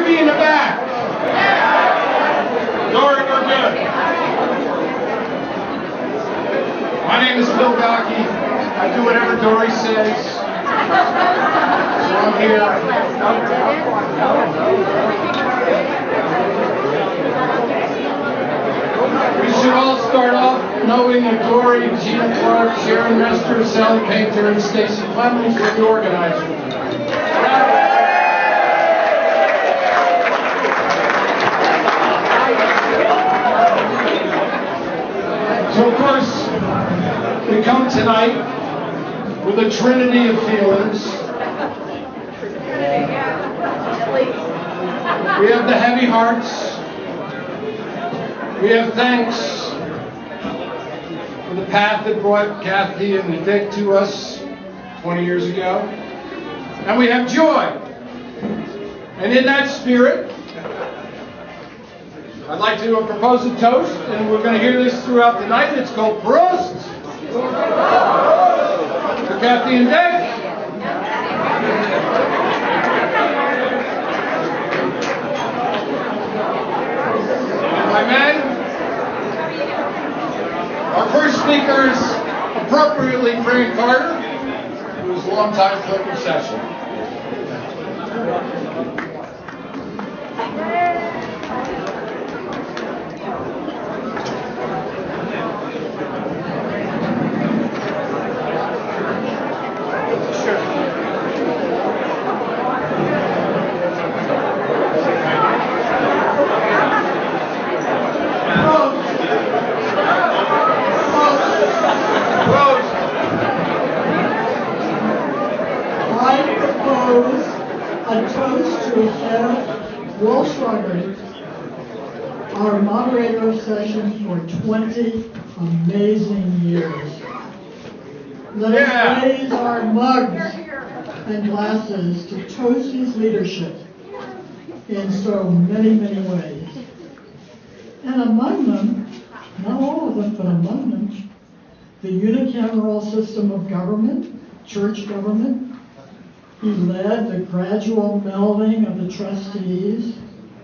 Ruby in the back. Dory, we're good. My name is Bill Gocky. I do whatever Dory says. So I'm here. We should all start off knowing that Dory, Gina Clark, Sharon Mester, Sally Painter, and Stacy Clemens were the organizers. So of course, we come tonight with a trinity of feelings. We have the heavy hearts. We have thanks for the path that brought Kathy and Dick to us 20 years ago. And we have joy. And in that spirit, I'd like to propose a toast, and we're going to hear this throughout the night. It's called Prost for Kathy and Dick. My men, our first speaker is appropriately Frank Carter, who is a longtime clerk of session. Wohlschlager, our moderator of session for 20 amazing years. Let us raise our mugs and glasses to toast his leadership in so many, many ways. And among them, not all of them, but among them, the unicameral system of government, church government. He led the gradual melding of the trustees,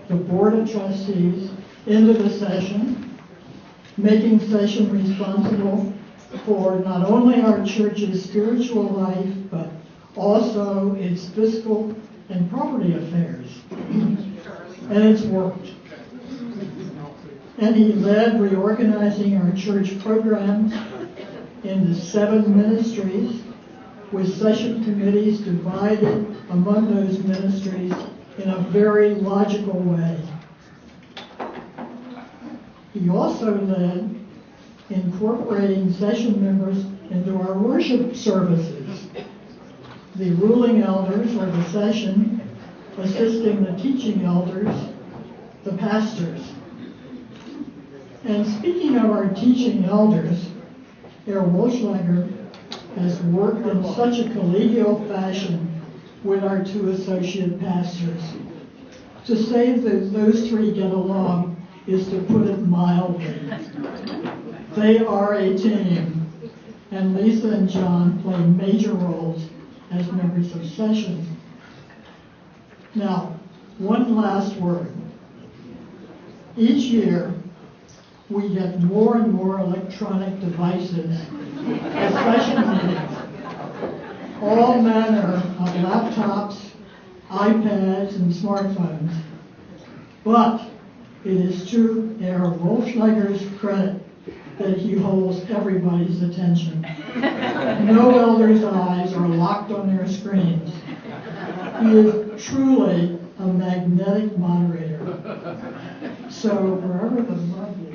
the board of trustees, into the session, making session responsible for not only our church's spiritual life, but also its fiscal and property affairs. And it's worked. And he led reorganizing our church programs into 7 ministries, with session committees divided among those ministries in a very logical way. He also led incorporating session members into our worship services, the ruling elders or the session assisting the teaching elders, the pastors. And speaking of our teaching elders, Herr Wohlschlager has worked in such a collegial fashion with our 2 associate pastors. To say that those 3 get along is to put it mildly. They are a team, and Lisa and John play major roles as members of session. Now, one last word. Each year, we get more and more electronic devices at session meetings. All manner of laptops, iPads, and smartphones. But it is to Herr Wohlschlager's credit that he holds everybody's attention. No elder's eyes are locked on their screens. He is truly a magnetic moderator. So wherever the mug is,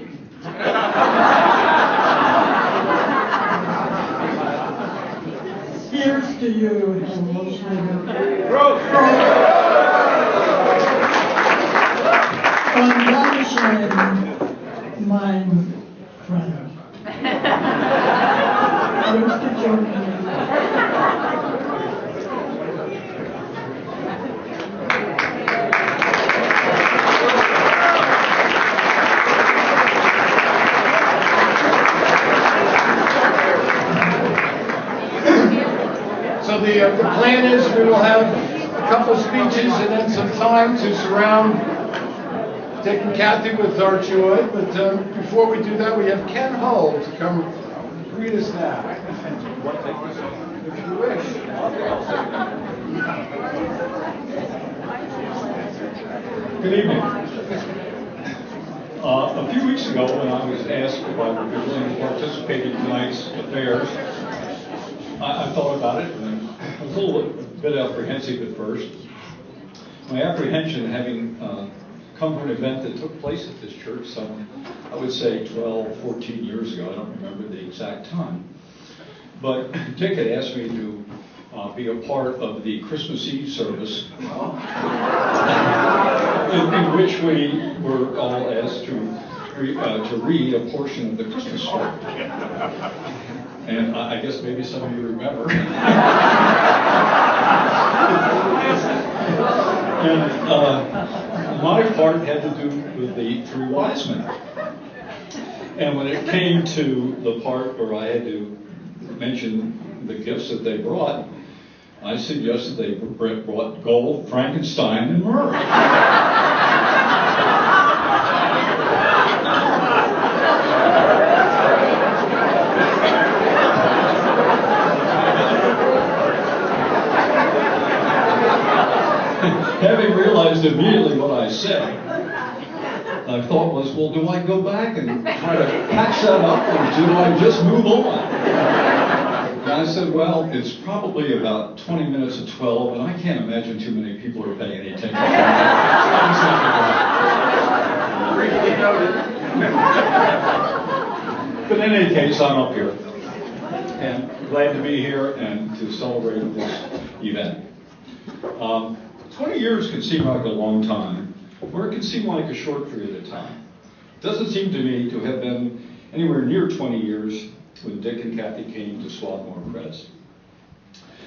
here's to you, Herr Wohlschlager. Von Dankeschön, mein friend. Mr. Jordan. So the plan is we will have couple speeches and then some time to surround Dick and Kathy with our joy. But before we do that, we have Ken Hull to come greet us now. If you wish. Good evening. A few weeks ago, when I was asked if I would be willing to participate in tonight's affairs, I thought about it, and I was a little bit apprehensive at first. My apprehension, having come from an event that took place at this church some, I would say 12, 14 years ago. I don't remember the exact time. But Dick had asked me to be a part of the Christmas Eve service, in which we were all asked to read a portion of the Christmas story. And I guess maybe some of you remember. And my part had to do with the three wise men. And when it came to the part where I had to mention the gifts that they brought, I suggested they brought gold, Frankenstein, and myrrh. Having realized immediately what I said, I thought was, well, do I go back and try to patch that up, or do I just move on? And I said, well, it's probably about 20 minutes to 12, and I can't imagine too many people are paying any attention to that. But in any case, I'm up here, and glad to be here and to celebrate this event. 20 years can seem like a long time, or it can seem like a short period of time. It doesn't seem to me to have been anywhere near 20 years when Dick and Kathy came to Swarthmore Pres.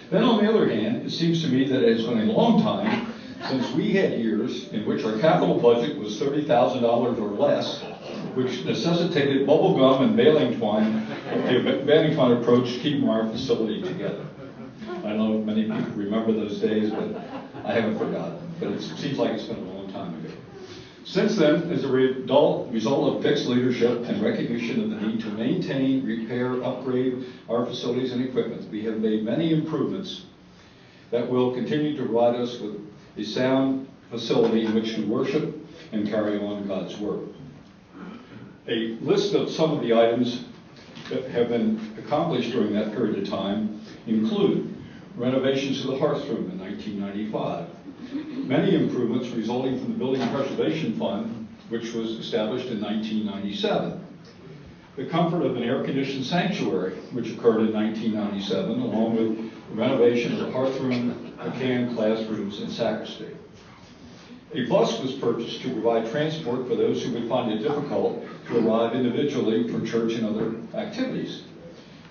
Then on the other hand, it seems to me that it has been a long time since we had years in which our capital budget was $30,000 or less, which necessitated bubble gum and baling twine approach to keeping our facility together. I know many people remember those days, but I haven't forgotten. But it seems like it's been a long time ago. Since then, as a result of Dick's leadership and recognition of the need to maintain, repair, upgrade our facilities and equipment, we have made many improvements that will continue to provide us with a sound facility in which to worship and carry on God's Word. A list of some of the items that have been accomplished during that period of time include renovations to the hearth room in 1995, many improvements resulting from the Building Preservation Fund, which was established in 1997, the comfort of an air-conditioned sanctuary, which occurred in 1997, along with the renovation of the hearth room, McCann classrooms, and sacristy. A bus was purchased to provide transport for those who would find it difficult to arrive individually for church and other activities.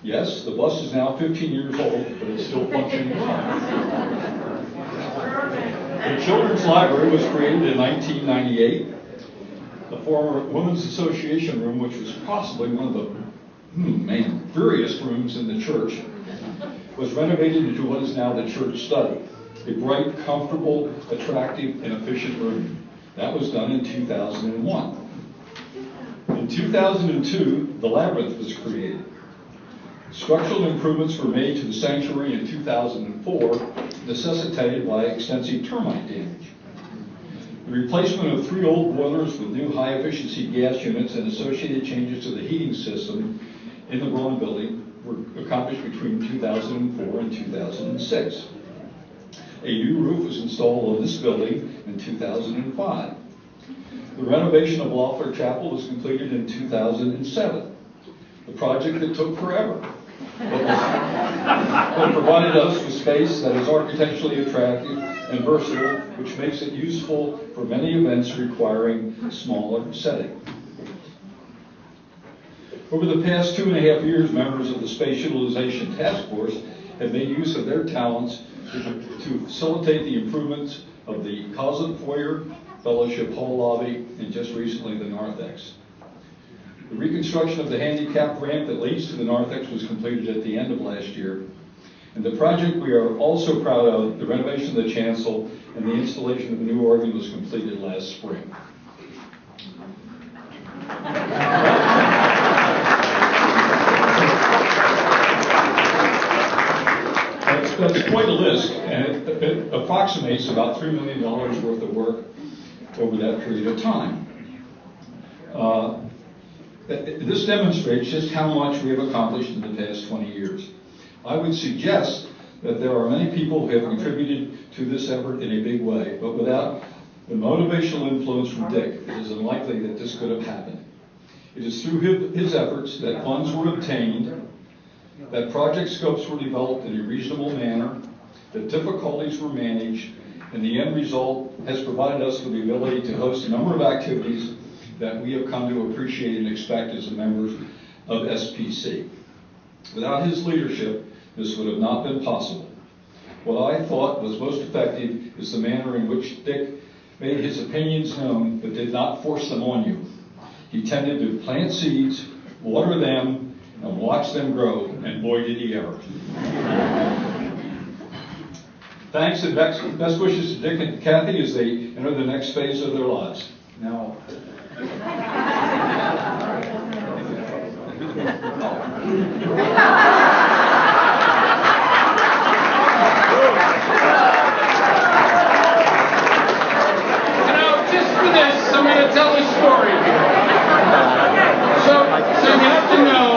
Yes, the bus is now 15 years old, but it's still functioning well. The Children's Library was created in 1998. The former Women's Association room, which was possibly one of the dirtiest rooms in the church, was renovated into what is now the church study. A bright, comfortable, attractive, and efficient room. That was done in 2001. In 2002, the Labyrinth was created. Structural improvements were made to the sanctuary in 2004, necessitated by extensive termite damage. The replacement of 3 old boilers with new high-efficiency gas units and associated changes to the heating system in the Braun building were accomplished between 2004 and 2006. A new roof was installed on this building in 2005. The renovation of Loeffler Chapel was completed in 2007. The project that took forever, but provided us with space that is architecturally attractive and versatile, which makes it useful for many events requiring a smaller setting. Over the past 2.5 years, members of the Space Utilization Task Force have made use of their talents to facilitate the improvements of the Coslet Foyer, Fellowship Hall Lobby, and just recently the narthex. The reconstruction of the handicapped ramp that leads to the narthex was completed at the end of last year, And the project we are also proud of, the renovation of the chancel and the installation of a new organ, was completed last spring. That's quite a list, and it approximates about $3 million worth of work over that period of time. This demonstrates just how much we have accomplished in the past 20 years. I would suggest that there are many people who have contributed to this effort in a big way, but without the motivational influence from Dick, it is unlikely that this could have happened. It is through his efforts that funds were obtained, that project scopes were developed in a reasonable manner, that difficulties were managed, and the end result has provided us with the ability to host a number of activities that we have come to appreciate and expect as members of SPC. Without his leadership, this would have not been possible. What I thought was most effective is the manner in which Dick made his opinions known, but did not force them on you. He tended to plant seeds, water them, and watch them grow, and boy did he ever. Thanks and best wishes to Dick and Kathy as they enter the next phase of their lives. Now, just for this, I'm going to tell a story here. So you have to know,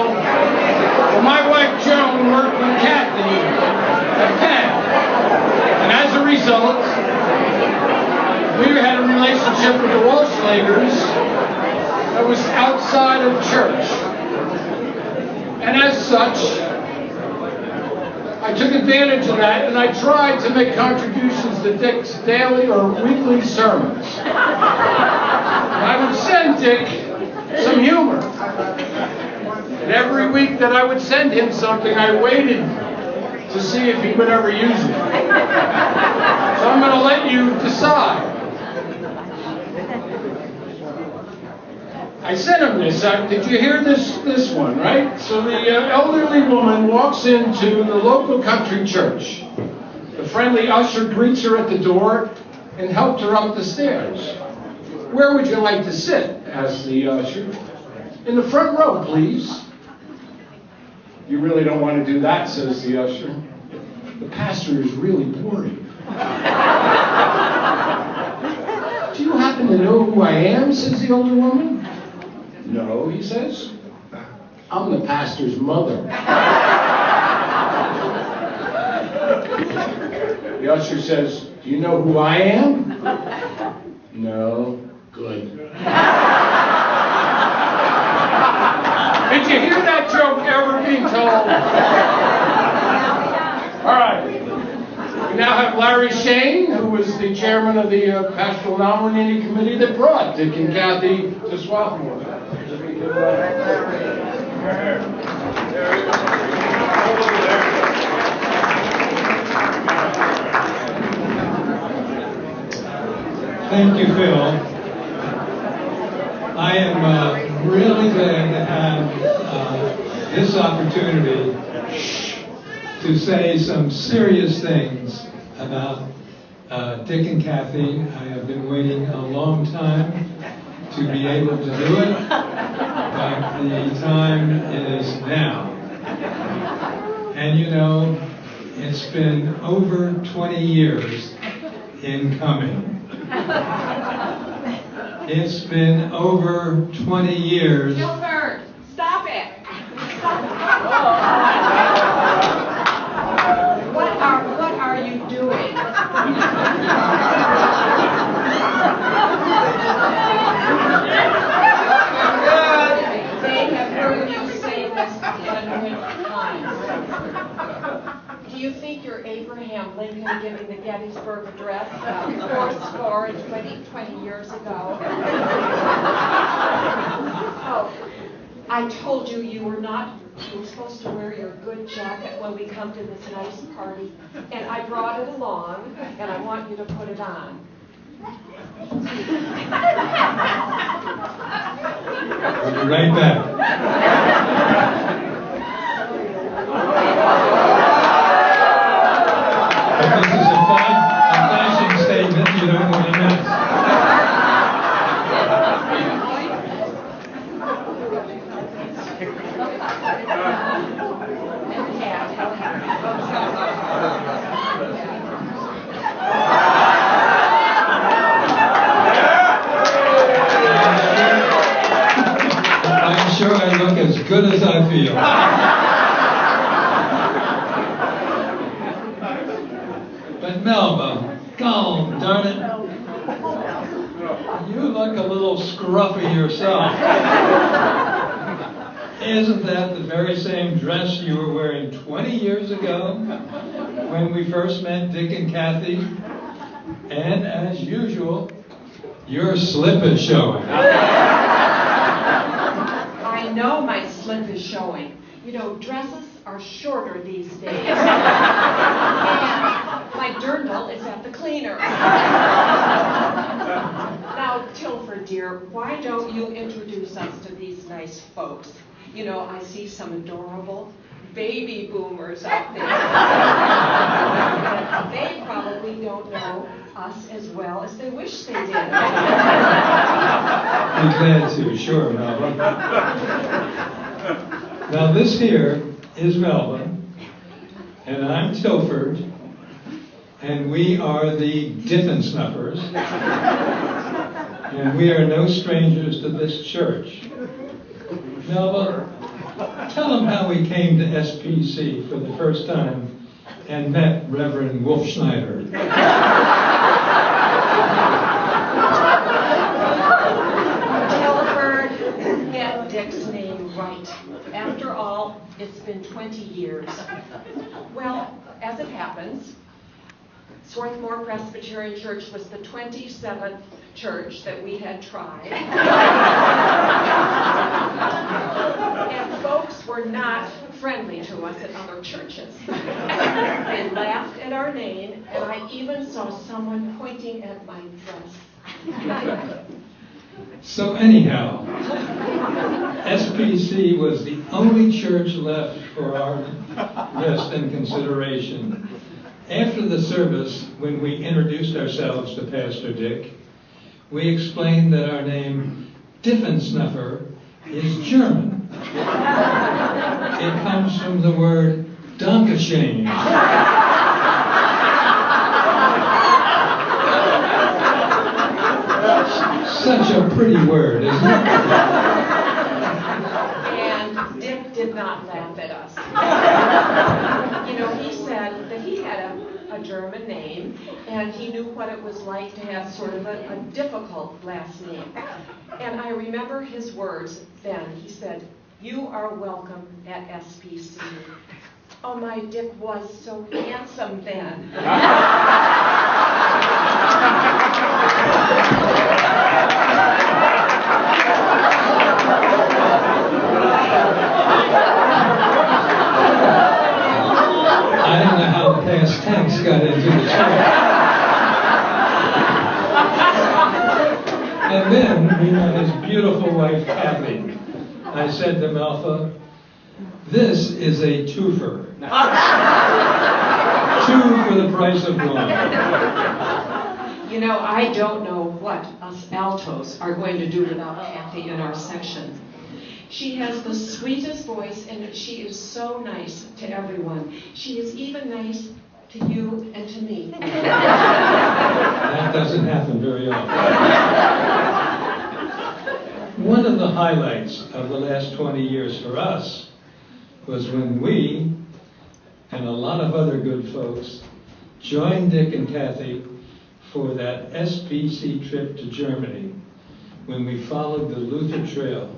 my wife Joan worked with Kathy at Penn, and as a result, we had a relationship with the Wohlschlagers that was outside of church. And as such, I took advantage of that, and I tried to make contributions to Dick's daily or weekly sermons. I would send Dick some humor. And every week that I would send him something, I waited to see if he would ever use it. So I'm going to let you decide. I sent him this. Did you hear this one, right? So the elderly woman walks into the local country church. The friendly usher greets her at the door and helped her up the stairs. Where would you like to sit? Asked the usher. In the front row, please. You really don't want to do that, says the usher. The pastor is really boring. Do you happen to know who I am, says the older woman. No, he says. I'm the pastor's mother. The usher says, do you know who I am? No. Good. Did you hear that joke ever being told? All right. We now have Larry Shane, who was the chairman of the Pastoral Nominating Committee that brought Dick and Kathy to Swarthmore. Thank you, Phil. I am really glad to have this opportunity to say some serious things about Dick and Kathy. I have been waiting a long time to be able to do it, but the time is now. And you know, it's been over 20 years in coming. It's been over 20 years. Gilbert, stop it. What are you doing? They have heard you say this 100 times. Do you think you're Abraham Lincoln giving the Gettysburg Address 20 years ago? Oh, I told you you were supposed to wear your good jacket when we come to this nice party, and I brought it along, and I want you to put it on. I'll be right back. good as I feel. But Melba, gone darn it, you look a little scruffy yourself. Isn't that the very same dress you were wearing 20 years ago when we first met Dick and Kathy? And as usual, your slip is showing. I know my slip is showing. You know, dresses are shorter these days. And my dirndl is at the cleaner. Now, Tilford, dear, why don't you introduce us to these nice folks? You know, I see some adorable baby boomers out there. They probably don't know us as well as they wish they did. Be glad to, sure, Melba. Now this here is Melba, and I'm Tilford, and we are the Diffin Snuffers, and we are no strangers to this church. Melba, tell them how we came to SPC for the first time and met Reverend Wohlschlager. Tilford, get Dick's name right. After all, it's been 20 years. Well, as it happens, Swarthmore Presbyterian Church was the 27th church that we had tried. And folks were not friendly to us at other churches. They laughed at our name, and I even saw someone pointing at my dress. So anyhow, SPC was the only church left for our list and consideration. After the service, when we introduced ourselves to Pastor Dick, we explained that our name, Diffensnuffer, is German. It comes from the word Dankeschön. Such a pretty word, isn't it? And Dick did not laugh at us. You know, he said that he had a German name, and he knew what it was like to have sort of a difficult last name. And I remember his words then. He said, "You are welcome at SPC." Oh, my Dick was so handsome then. I don't know how the past tense got into the story. And then we met his beautiful wife, Kathy. I said to Malfa, "This is a twofer. Two for the price of one." You know, I don't know what us altos are going to do without Kathy in our section. She has the sweetest voice, and she is so nice to everyone. She is even nice to you and to me. That doesn't happen very often. One of the highlights of the last 20 years for us was when we, and a lot of other good folks, joined Dick and Kathy for that SPC trip to Germany when we followed the Luther Trail.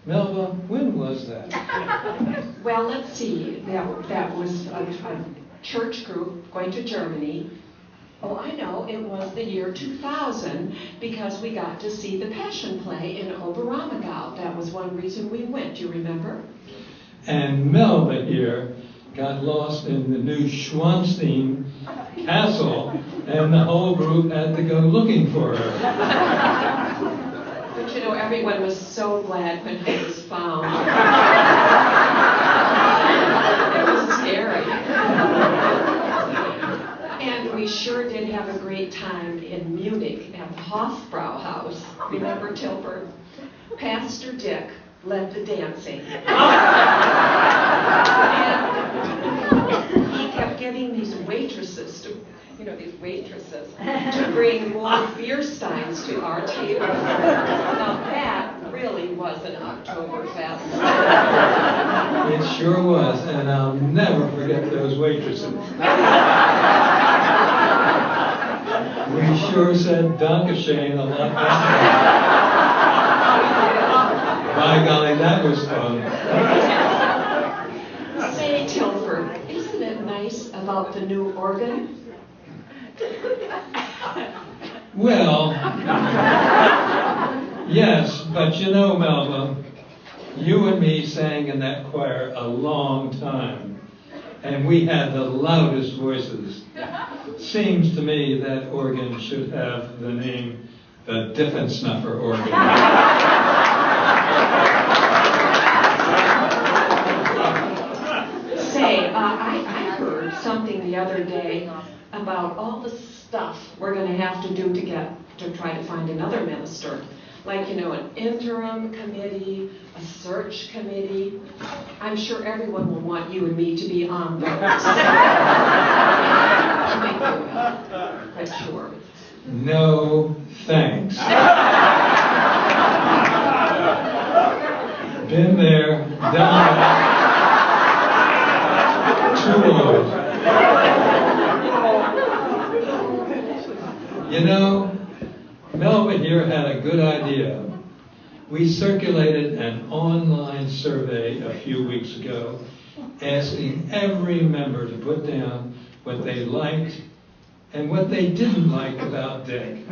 Melba, when was that? Well, let's see. That was a church group going to Germany. Oh, I know. It was the year 2000 because we got to see the Passion Play in Oberammergau. That was one reason we went. Do you remember? And Melba here got lost in the new Schwanstein Castle, and the whole group had to go looking for her. But you know, everyone was so glad when he was found. It was scary. And we sure did have a great time in Munich at the Hofbrauhaus. Remember, Tilford? Pastor Dick led the dancing. And he kept getting getting these waitresses to bring more beer steins to our table. Now that really was an Oktoberfest. It sure was, and I'll never forget those waitresses. We sure said Dankeschön a lot better. By golly, that was fun. Say, Tilford, isn't it nice about the new organ? Well, yes, but you know, Melba, you and me sang in that choir a long time, and we had the loudest voices. Seems to me that organ should have the name the Diffensnuffer organ. Say, I heard something the other day about all the stuff we're going to have to do to try to find another minister. Like, an interim committee, a search committee. I'm sure everyone will want you and me to be on those. But sure. No, thanks. Been there, done that. Too old. You know, Melba here had a good idea. We circulated an online survey a few weeks ago asking every member to put down what they liked and what they didn't like about Dick.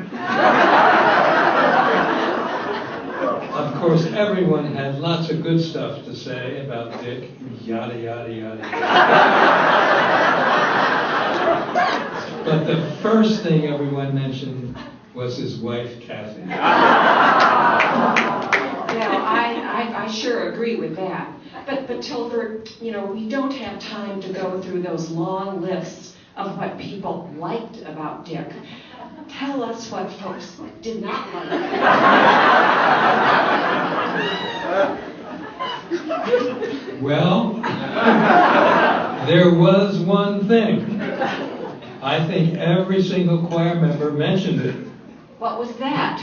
Of course, everyone had lots of good stuff to say about Dick, yada, yada, yada. But the first thing everyone mentioned was his wife, Kathy. Well, I sure agree with that. But Tilford, we don't have time to go through those long lists of what people liked about Dick. Tell us what folks did not like. Well, there was one thing. I think every single choir member mentioned it. What was that?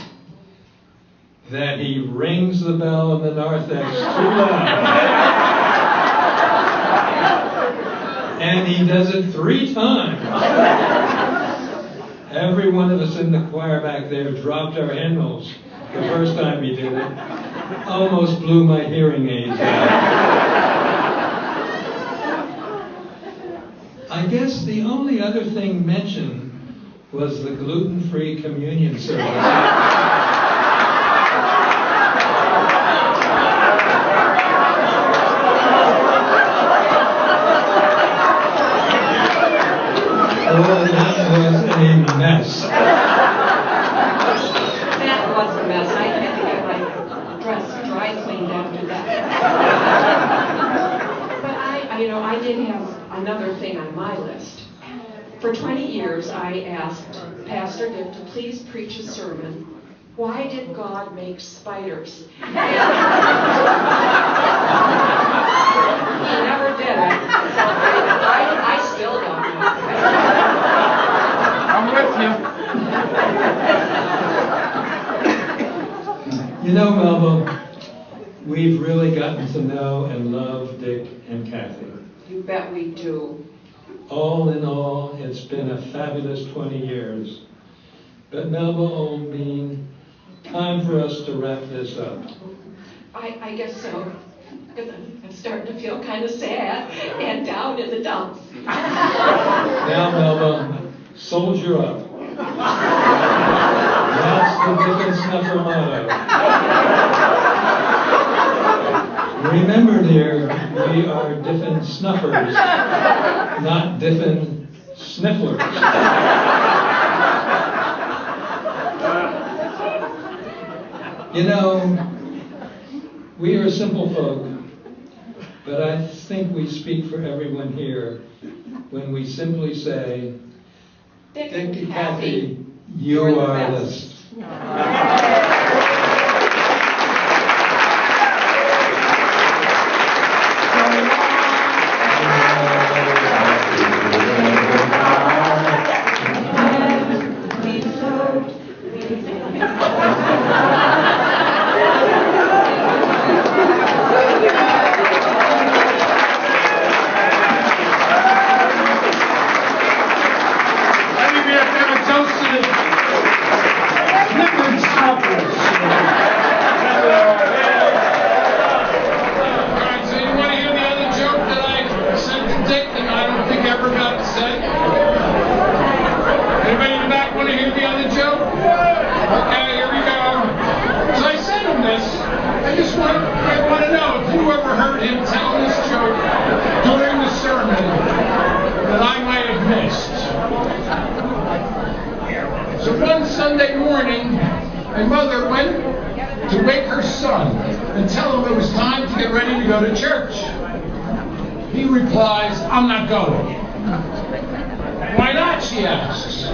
That he rings the bell in the narthex too loud. And he does it 3 times. Every one of us in the choir back there dropped our hymnals the first time he did it. Almost blew my hearing aids out. I guess the only other thing mentioned was the gluten-free communion service. Oh, that was a mess. That was a mess. I had to get my dress dry cleaned after that. But I did have another thing on my list. For 20 years, I asked Pastor Dick to please preach a sermon, "Why did God make spiders?" He never did it. So I still don't know. You know, Melba, we've really gotten to know and love Dick and Kathy. You bet we do. All in all, it's been a fabulous 20 years. But Melba, old bean, time for us to wrap this up. I guess so. Because I'm starting to feel kind of sad and down in the dumps. Now, Melba, soldier up. That's the Diffensnuffer motto. Remember, dear, we are Diffin Snuffers, not Diffin Snifflers. You know, we are simple folk, but I think we speak for everyone here when we simply say, Dick and Kathy, Kathy, you you're the are best. the overheard him tell this joke during the sermon that I might have missed. So one Sunday morning, my mother went to wake her son and tell him it was time to get ready to go to church. He replies, "I'm not going." "Why not?" she asks.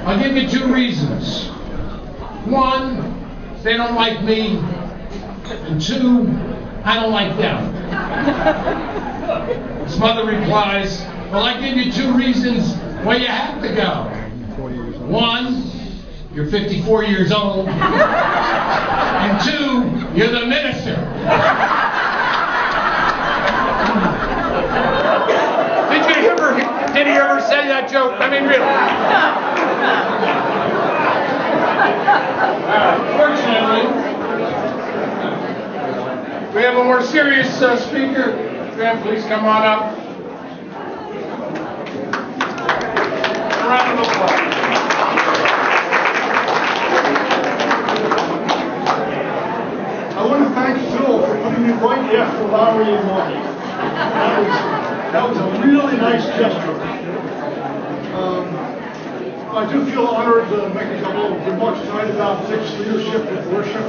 "I'll give you 2 reasons. 1, they don't like me, and 2, I don't like them." His mother replies, "Well, I give you 2 reasons why you have to go. 1, you're 54 years old, and 2, you're the minister." Did he ever say that joke? I mean, really? Fortunately, we have a more serious speaker. Graham, please come on up. A round of applause. I want to thank Phil for putting me right after Lowry and Marty. That was a really nice gesture. I do feel honored to make a couple of remarks tonight about Dick's leadership with worship.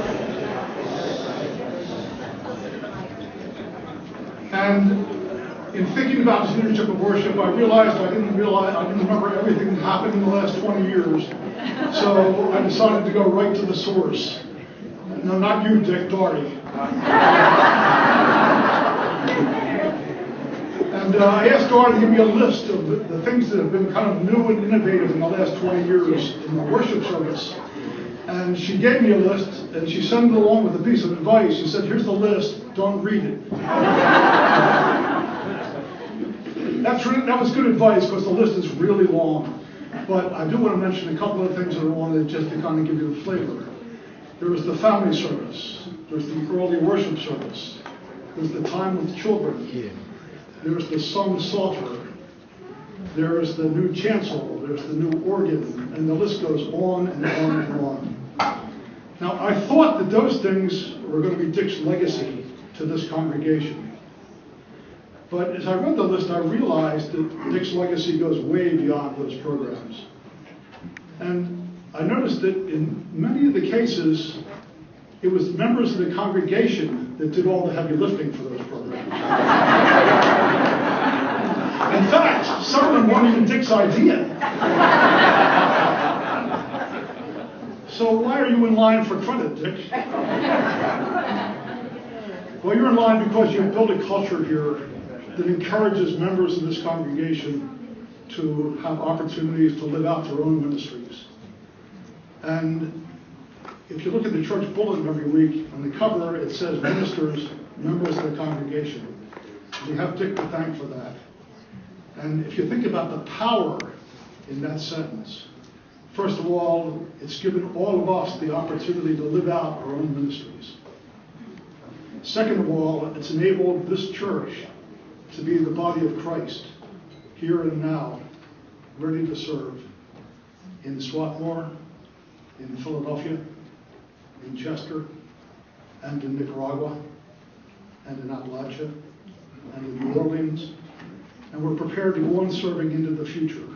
And in thinking about his leadership of worship, I realized I didn't remember everything that happened in the last 20 years. So I decided to go right to the source. No, not you, Dick, Doherty. And I asked Doherty to give me a list of the things that have been kind of new and innovative in the last 20 years in the worship service. And she gave me a list, and she sent it along with a piece of advice. She said, "Here's the list, don't read it." That was good advice, because the list is really long. But I do want to mention a couple of things that are on it just to kind of give you the flavor. There was the family service. There's the early worship service. There's the time with children. There's the sung psalter. There's the new chancel. There's the new organ. And the list goes on and on and on. Now, I thought that those things were going to be Dick's legacy to this congregation. But as I read the list, I realized that Dick's legacy goes way beyond those programs. And I noticed that in many of the cases, it was members of the congregation that did all the heavy lifting for those programs. In fact, some of them weren't even Dick's idea. So why are you in line for credit, Dick? Well, you're in line because you've built a culture here that encourages members of this congregation to have opportunities to live out their own ministries. And if you look at the church bulletin every week, on the cover it says ministers, members of the congregation. We have Dick to thank for that. And if you think about the power in that sentence, first of all, it's given all of us the opportunity to live out our own ministries. Second of all, it's enabled this church to be the body of Christ, here and now, ready to serve in Swarthmore, in Philadelphia, in Chester, and in Nicaragua, and in Appalachia, and in New Orleans, and we're prepared to go on serving into the future.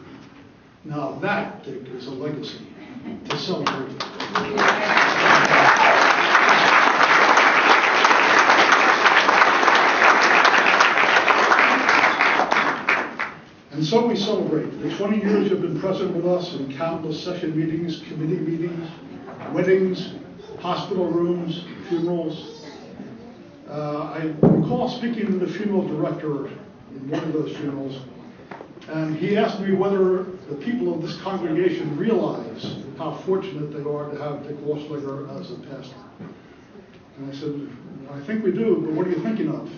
Now that, Dick, is a legacy to celebrate. And so we celebrate the 20 years you've been present with us in countless session meetings, committee meetings, weddings, hospital rooms, funerals. I recall speaking to the funeral director in one of those funerals, and he asked me whether the people of this congregation realize how fortunate they are to have Dick Wohlschlaeger as a pastor. And I said, I think we do, but what are you thinking of?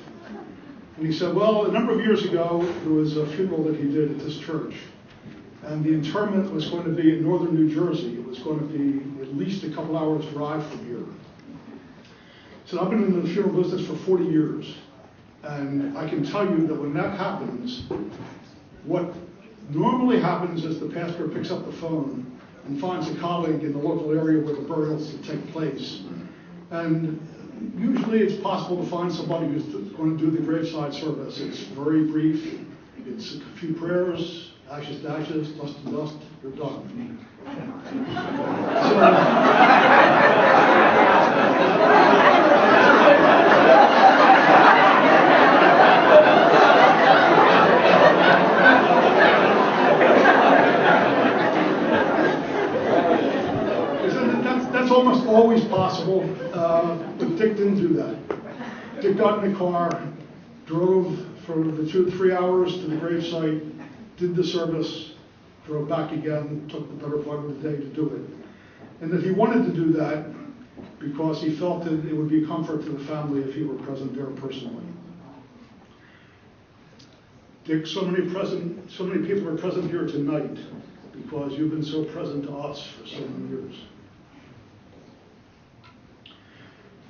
And he said, well, a number of years ago, there was a funeral that he did at this church. And the interment was going to be in northern New Jersey. It was going to be at least a couple hours drive from here. So I've been in the funeral business for 40 years. And I can tell you that when that happens, what normally happens is the pastor picks up the phone and finds a colleague in the local area where the burials will take place. And usually it's possible to find somebody who's going to do the graveside service. It's very brief. It's a few prayers, ashes to ashes, dust to dust, you're done. That's almost always possible, but Dick didn't do that. Dick got in the car, drove for the 2 to 3 hours to the gravesite, did the service, drove back again, took the better part of the day to do it. And that he wanted to do that because he felt that it would be a comfort to the family if he were present there personally. Dick, so many people are present here tonight because you've been so present to us for so many years.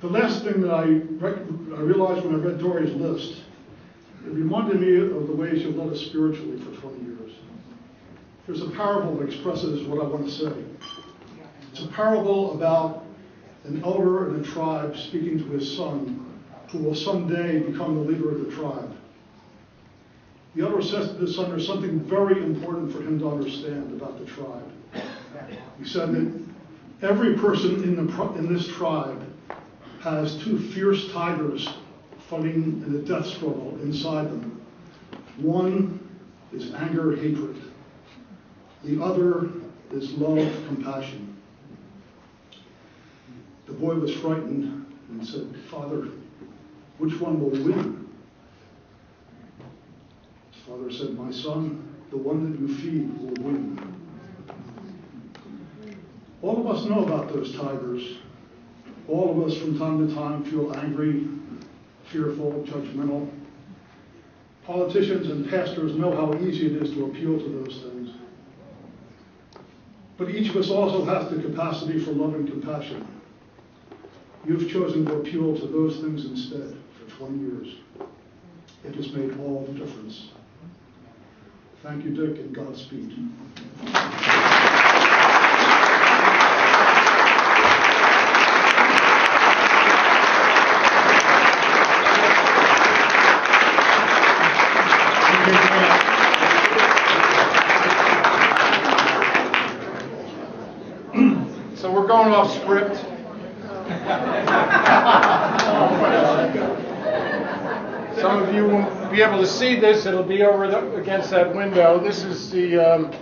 The last thing that I realized when I read Dory's list, it reminded me of the ways you've led us spiritually for 20 years. There's a parable that expresses what I want to say. It's a parable about an elder in a tribe speaking to his son, who will someday become the leader of the tribe. The elder says to the son, there's something very important for him to understand about the tribe. He said that every person in this tribe has 2 fierce tigers fighting in a death struggle inside them. One is anger, hatred. The other is love, compassion. The boy was frightened and said, Father, which one will win? His father said, my son, the one that you feed will win. All of us know about those tigers. All of us from time to time feel angry, fearful, judgmental. Politicians and pastors know how easy it is to appeal to those things. But each of us also has the capacity for love and compassion. You've chosen to appeal to those things instead for 20 years. It has made all the difference. Thank you, Dick, and Godspeed. So we're going off script. Some of you won't be able to see this. It'll be over against that window. This is the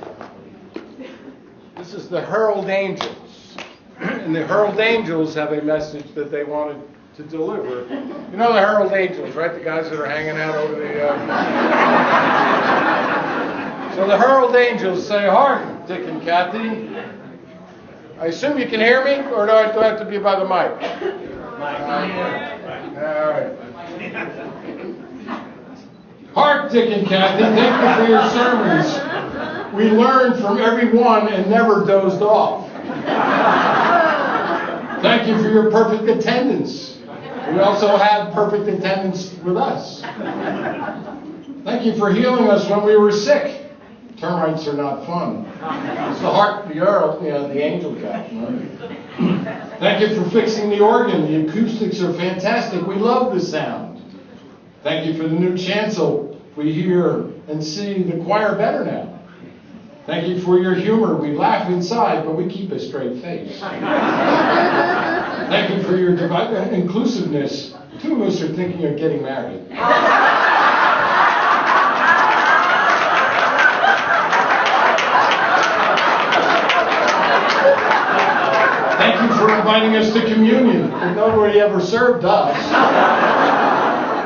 Herald Angels, and the Herald Angels have a message that they wanted to deliver. You know the Herald Angels, right? The guys that are hanging out over the. So the Herald Angels say, "Hark, Dick and Kathy." I assume you can hear me, or do I have to be by the mic? All right. Hark, Dick and Kathy, thank you for your sermons. We learned from every one and never dozed off. Thank you for your perfect attendance. We also had perfect attendance with us. Thank you for healing us when we were sick. Termites are not fun. It's the heart, the angel cat. Right? Thank you for fixing the organ. The acoustics are fantastic. We love the sound. Thank you for the new chancel. We hear and see the choir better now. Thank you for your humor. We laugh inside, but we keep a straight face. Thank you for your inclusiveness. 2 of us are thinking of getting married. Thank you for inviting us to communion. Nobody ever served us.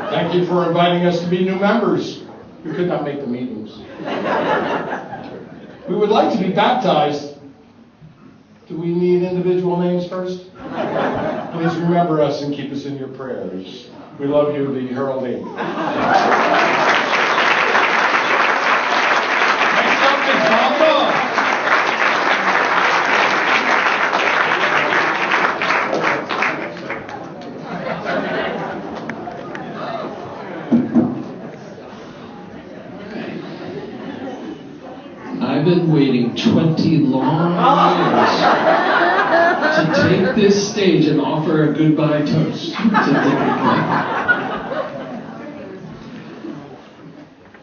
Thank you for inviting us to be new members. We could not make the meetings. We would like to be baptized. Do we need individual names first? Please remember us and keep us in your prayers. We love you, the Herald Angels. Next up is Bob. I've been waiting 20 long years to take this stage and offer a goodbye toast to Dick and Kathy.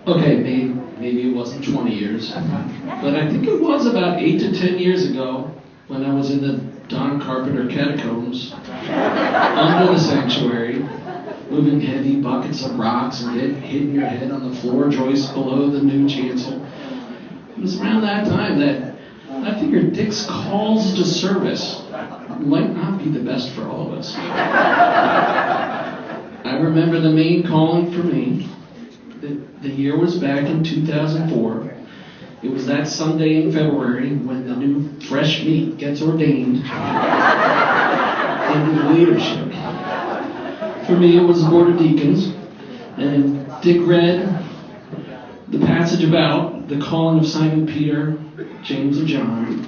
Okay, maybe it wasn't 20 years, but I think it was about 8 to 10 years ago when I was in the Don Carpenter catacombs under the sanctuary, moving heavy buckets of rocks and hitting your head on the floor joist below the new chancel. It was around that time that I figured Dick's calls to service might not be the best for all of us. I remember the main calling for me. The year was back in 2004. It was that Sunday in February when the new fresh meat gets ordained into leadership. For me, it was the Board of Deacons, and Dick read the passage about the calling of Simon Peter, James, and John.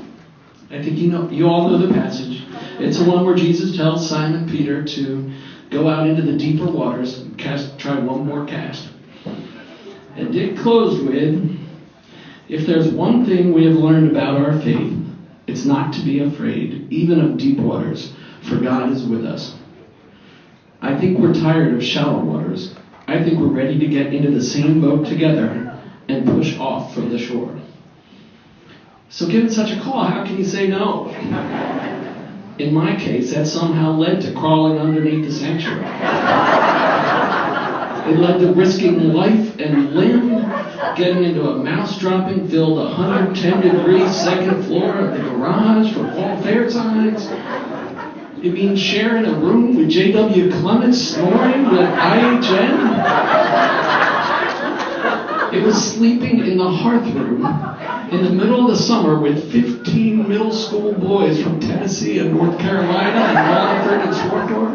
I think you all know the passage. It's the one where Jesus tells Simon Peter to go out into the deeper waters and try one more cast. And Dick closed with, if there's one thing we have learned about our faith, it's not to be afraid, even of deep waters, for God is with us. I think we're tired of shallow waters. I think we're ready to get into the same boat together and push off from the shore. So given such a call, how can you say no? In my case, that somehow led to crawling underneath the sanctuary. It led to risking life and limb, getting into a mouse-dropping filled 110-degree second floor of the garage for fall fair signs. It means sharing a room with J.W. Clements snoring with IHN. It was sleeping in the hearth room in the middle of the summer with 15 middle school boys from Tennessee and North Carolina and Wallingford and Swarthmore.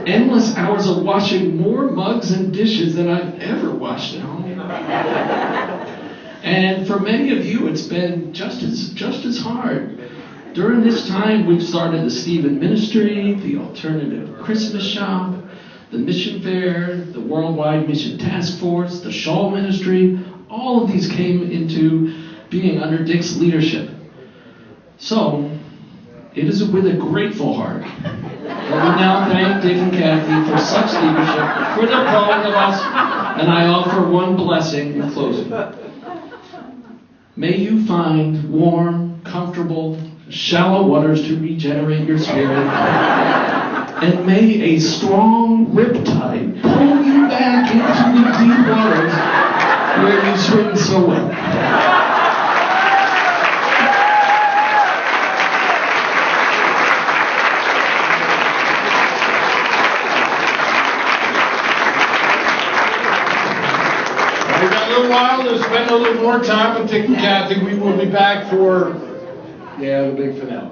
Endless hours of washing more mugs and dishes than I've ever washed at home. And for many of you, it's been just as hard. During this time, we've started the Stephen Ministry, the Alternative Christmas Shop, the Mission Fair, the Worldwide Mission Task Force, the Shawl Ministry. All of these came into being under Dick's leadership. So, it is with a grateful heart that we now thank Dick and Kathy for such leadership, for their calling of us, and I offer one blessing in closing. May you find warm, comfortable, shallow waters to regenerate your spirit, and may a strong riptide pull you back into the deep waters where you swim so well. We've got a little while to spend a little more time with Dick and Kathy. We will be back for, the big finale.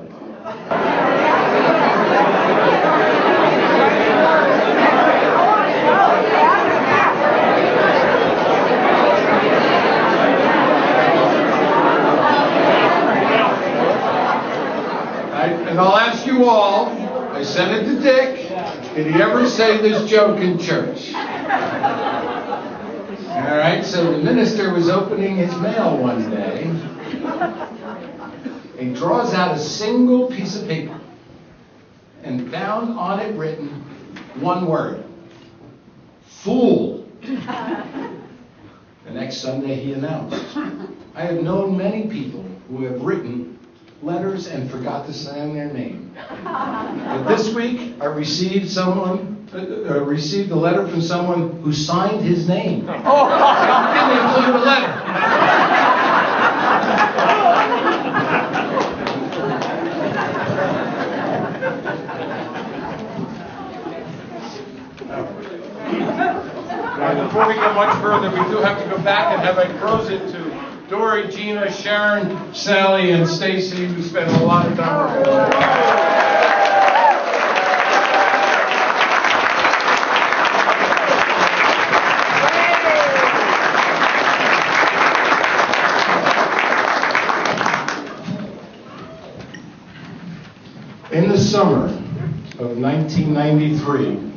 And I'll ask you all, I said it to Dick, did he ever say this joke in church? All right, so the minister was opening his mail one day. He draws out a single piece of paper and found on it written one word: fool. The next Sunday he announced, I have known many people who have written letters and forgot to sign their name. But this week I received a letter from someone who signed his name. Didn't include a letter. Before we go much further, we do have to go back and have a prosit to Dory, Gina, Sharon, Sally, and Stacy, who spent a lot of time working on it. In the summer of 1993,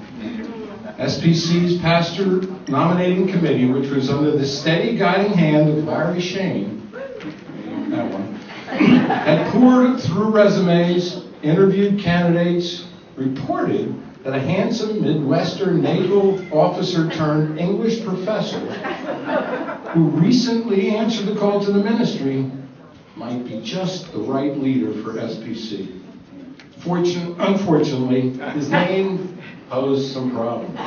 SPC's pastor nominating committee, which was under the steady guiding hand of Larry Shane, that one, had poured through resumes interviewed candidates reported that a handsome Midwestern naval officer turned English professor who recently answered the call to the ministry might be just the right leader for SPC. Unfortunately, his name posed some problems.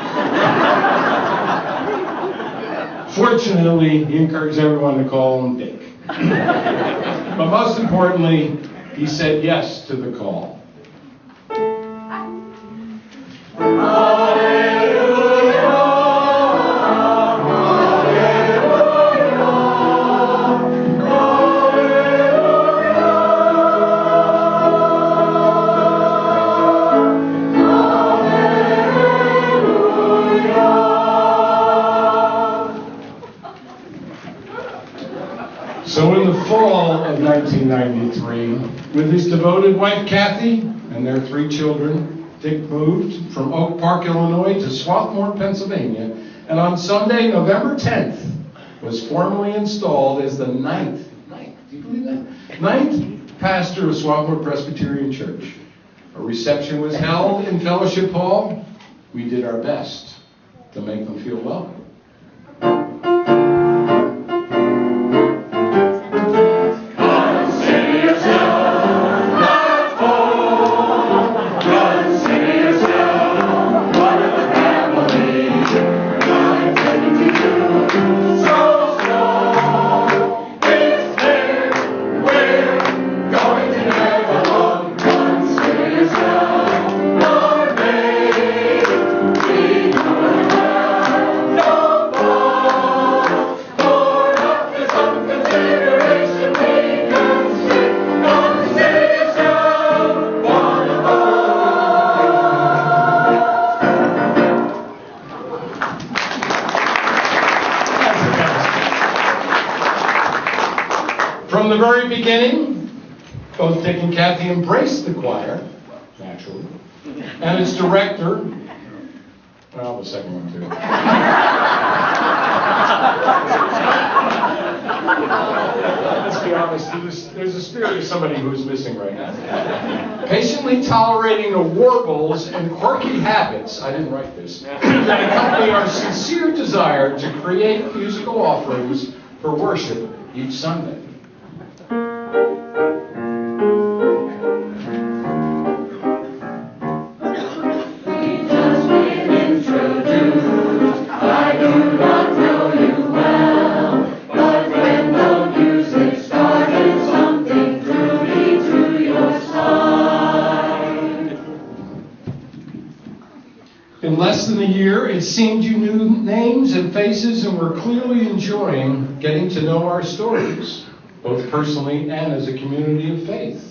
Fortunately, he encouraged everyone to call him Dick. But most importantly, he said yes to the call. So in the fall of 1993, with his devoted wife Kathy and their 3 children, Dick moved from Oak Park, Illinois to Swarthmore, Pennsylvania, and on Sunday, November 10th, was formally installed as the ninth, do you believe that? Ninth pastor of Swarthmore Presbyterian Church. A reception was held in Fellowship Hall. We did our best to make them feel welcome. From the very beginning, both Dick and Kathy embraced the choir, naturally, and its director, well, the second one too. Let's be honest, there's a spirit of somebody who's missing right now. Patiently tolerating the warbles and quirky habits, I didn't write this, that accompany our sincere desire to create musical offerings for worship each Sunday. In less than a year, it seemed you knew names and faces and were clearly enjoying getting to know our stories, both personally and as a community of faith.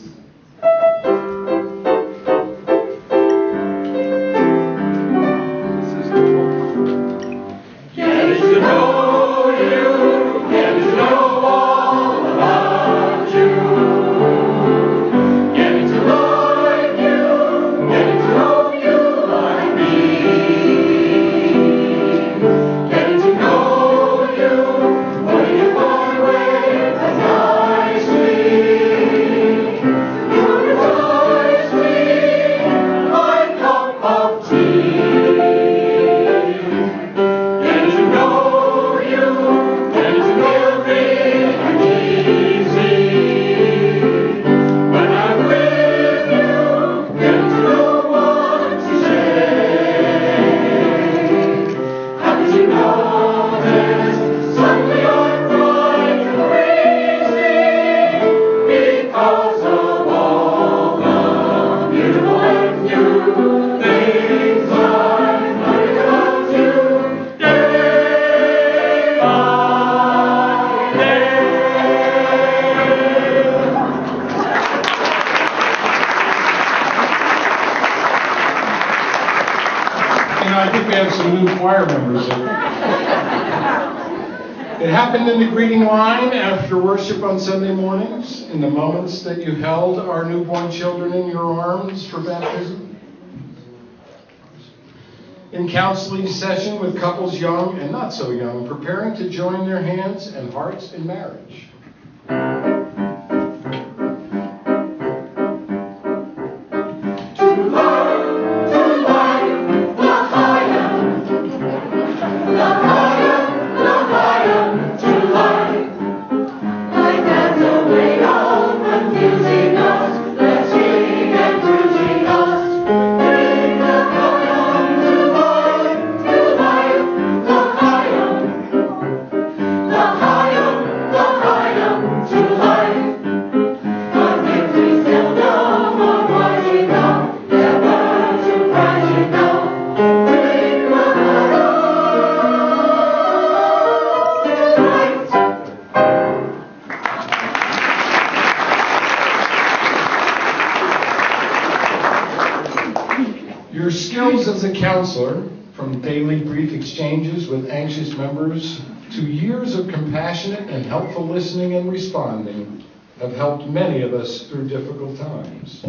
I think we have some new choir members here. It happened in the greeting line after worship on Sunday mornings, in the moments that you held our newborn children in your arms for baptism. In counseling session with couples young and not so young, preparing to join their hands and hearts in marriage. Your skills as a counselor, from daily brief exchanges with anxious members to years of compassionate and helpful listening and responding, have helped many of us through difficult times.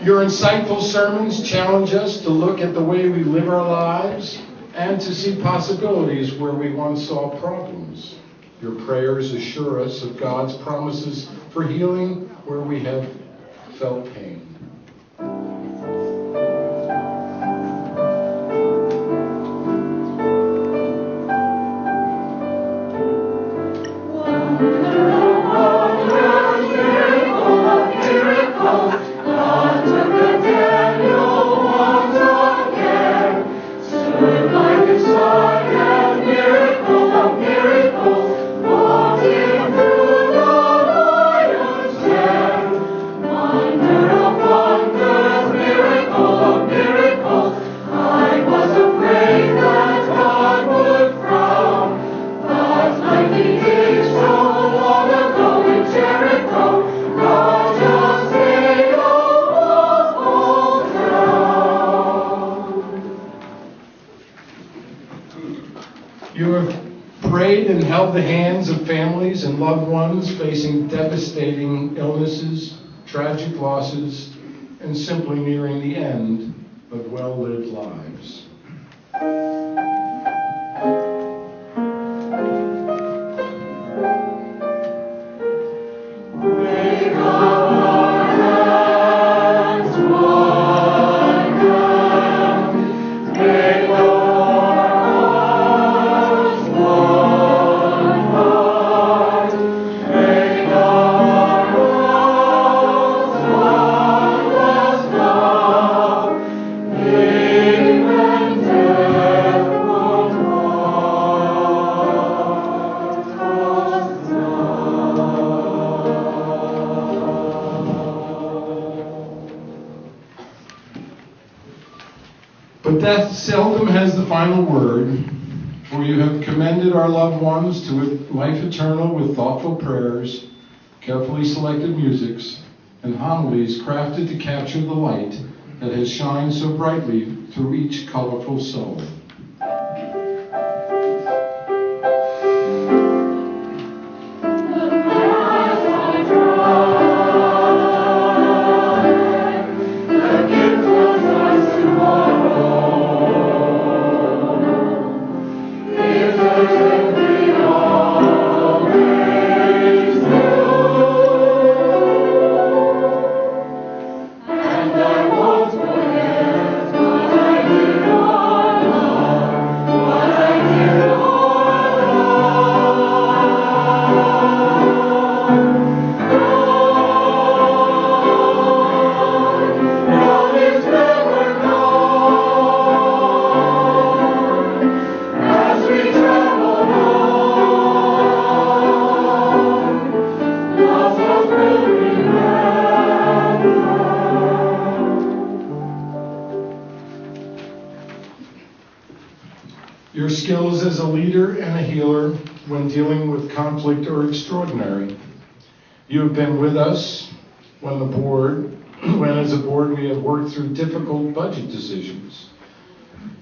Your insightful sermons challenge us to look at the way we live our lives and to see possibilities where we once saw problems. Your prayers assure us of God's promises for healing where we have felt pain. You have prayed and held the hands of families and loved ones facing devastating illnesses, tragic losses, and simply nearing the end of well-lived lives. But death seldom has the final word, for you have commended our loved ones to life eternal with thoughtful prayers, carefully selected musics, and homilies crafted to capture the light that has shined so brightly through each colorful soul. And I won't forget what I did all along. skills as a leader and a healer when dealing with conflict or extraordinary. You have been with us when as a board we have worked through difficult budget decisions.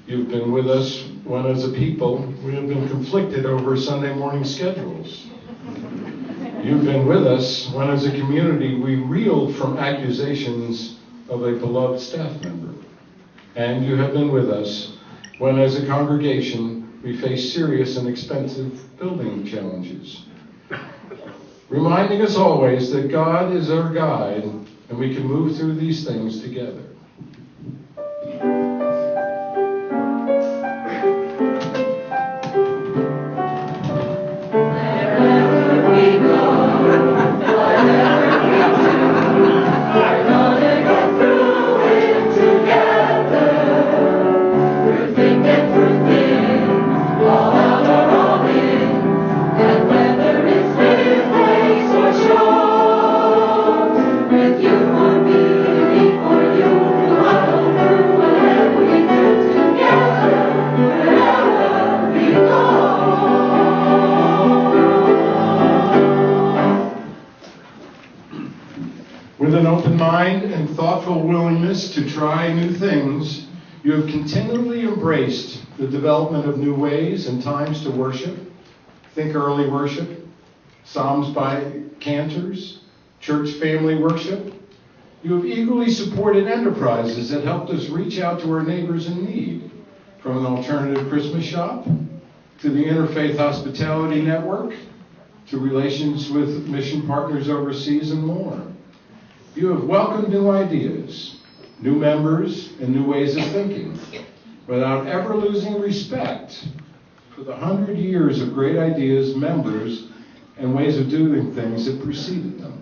You've been with us when as a people we have been conflicted over Sunday morning schedules. You've been with us when as a community we reeled from accusations of a beloved staff member. And you have been with us when as a congregation we face serious and expensive building challenges. Reminding us always that God is our guide and we can move through these things together. With an open mind and thoughtful willingness to try new things, you have continually embraced the development of new ways and times to worship. Think early worship, psalms by cantors, church family worship. You have eagerly supported enterprises that helped us reach out to our neighbors in need, from an alternative Christmas shop to the Interfaith Hospitality Network to relations with mission partners overseas and more. You have welcomed new ideas, new members, and new ways of thinking, without ever losing respect for the 100 years of great ideas, members, and ways of doing things that preceded them.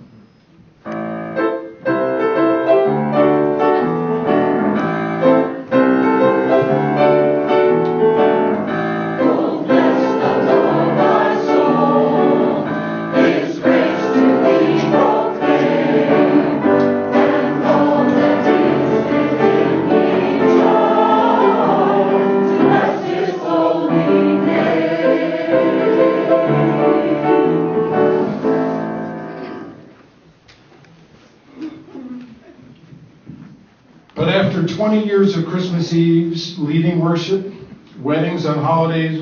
But after 20 years of Christmas Eves, leading worship, weddings on holidays,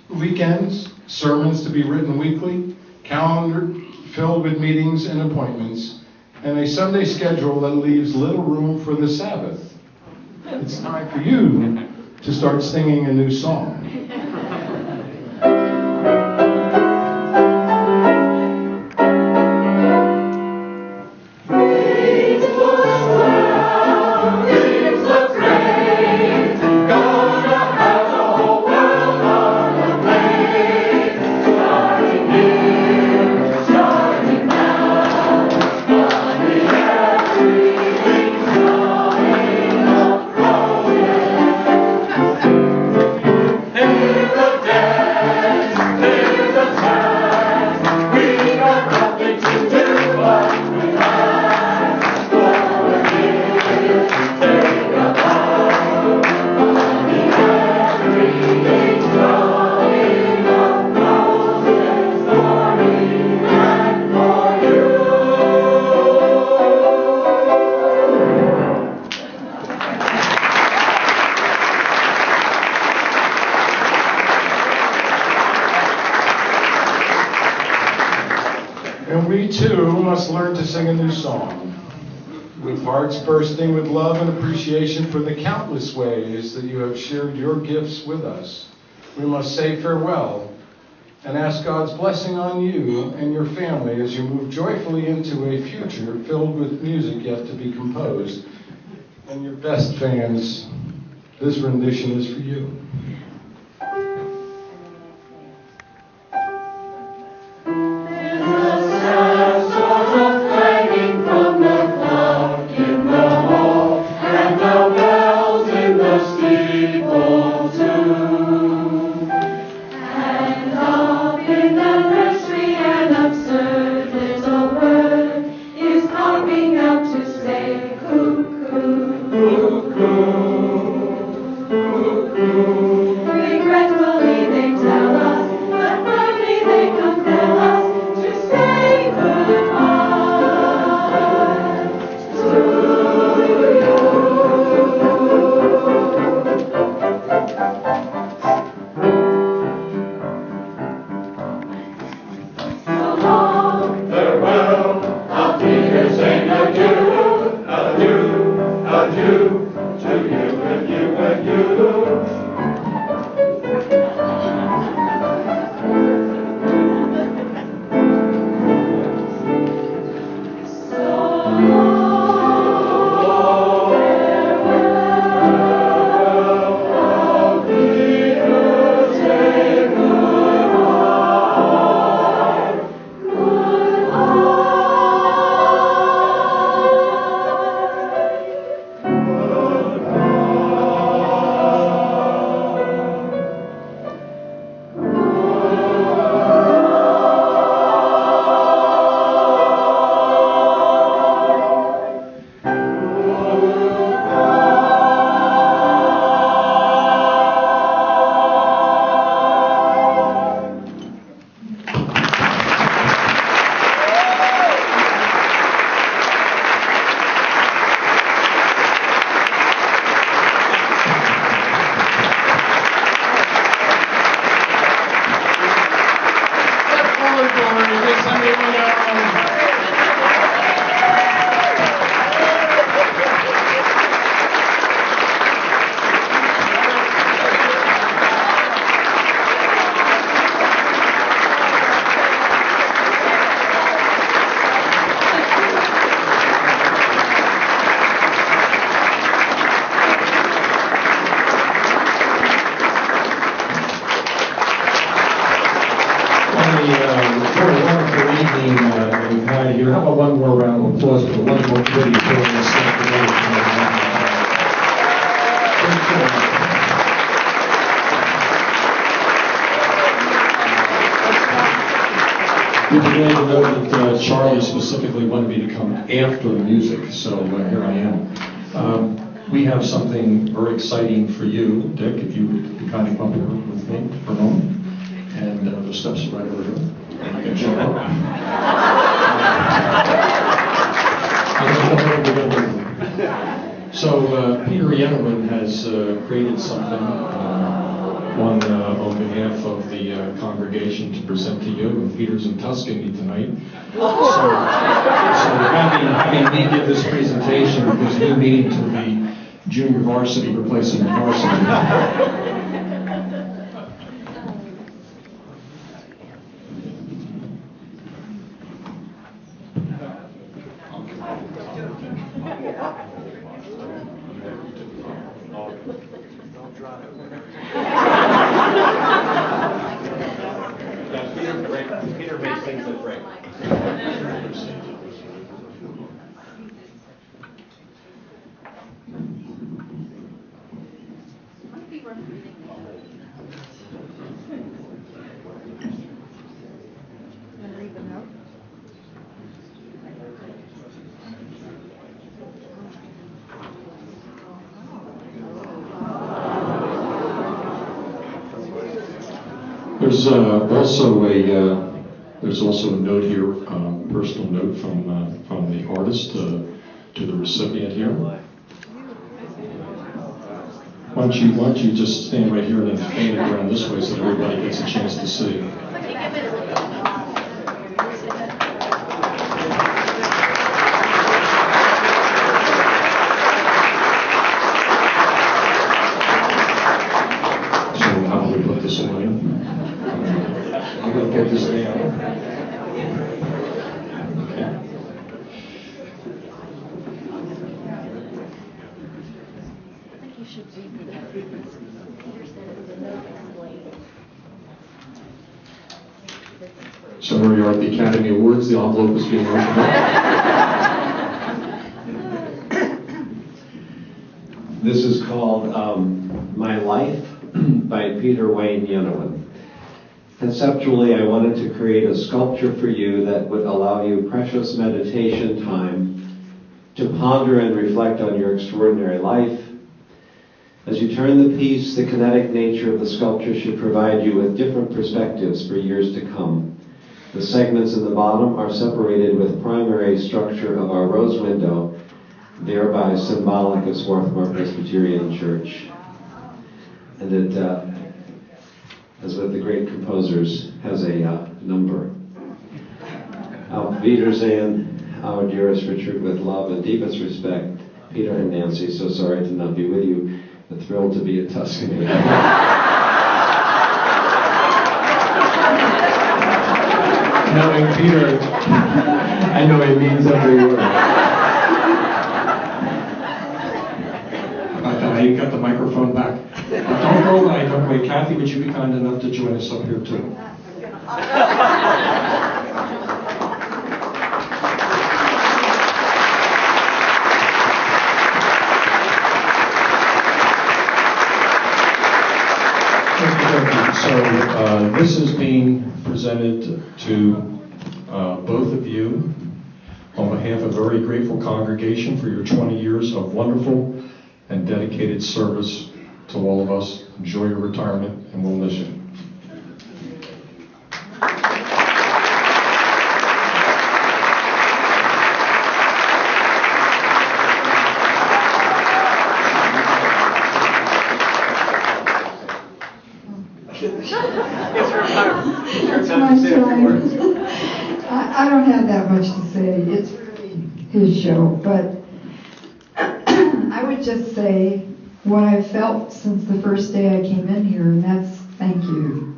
weekends, sermons to be written weekly, calendar filled with meetings and appointments, and a Sunday schedule that leaves little room for the Sabbath, it's time for you to start singing a new song. And we too must learn to sing a new song, with hearts bursting with love and appreciation for the countless ways that you have shared your gifts with us. We must say farewell and ask God's blessing on you and your family as you move joyfully into a future filled with music yet to be composed. And your best fans, this rendition is for you. Cuckoo, cuckoo. be filling us up today. You'll be glad to know that Charlie specifically wanted me to come after the music, so here I am. We have something very exciting for you, Dick, if you would kind of come here with me for a moment. And the steps are right over here. And you can show up. So Peter Yenneman has created something, one on behalf of the congregation to present to you, and Peter's in Tuscany tonight. So having me give this presentation is new meaning to the junior varsity replacing the varsity. Peter makes things that break. There's also a note here, personal note from the artist to the recipient here. Why don't you just stand right here and then fan it around this way so that everybody gets a chance to see. So how do we put this away? I'm going to get this down. Okay. So where you are at the Academy Awards, the envelope is being opened up. This is called My Life by Peter Wayne Yenneman. Conceptually, I wanted to create a sculpture for you that would allow you precious meditation time to ponder and reflect on your extraordinary life. As you turn the piece, the kinetic nature of the sculpture should provide you with different perspectives for years to come. The segments in the bottom are separated with primary structure of our rose window, thereby symbolic of Swarthmore Presbyterian Church. And it, as with the great composers, has a number. Auf Wiedersehen, our dearest Richard, with love and deepest respect, Peter and Nancy, so sorry to not be with you, but thrilled to be at Tuscany. Knowing Peter, I know he means every word. You got the microphone back. Don't go away, don't wait. Kathy, would you be kind enough to join us up here too? So this is being presented to both of you on behalf of a very grateful congregation for your 20 years of wonderful and dedicated service to all of us. Enjoy your retirement, and we'll miss you. It's my turn. I don't have that much to say. It's really his show, but I would just say what I've felt since the first day I came in here, and that's thank you.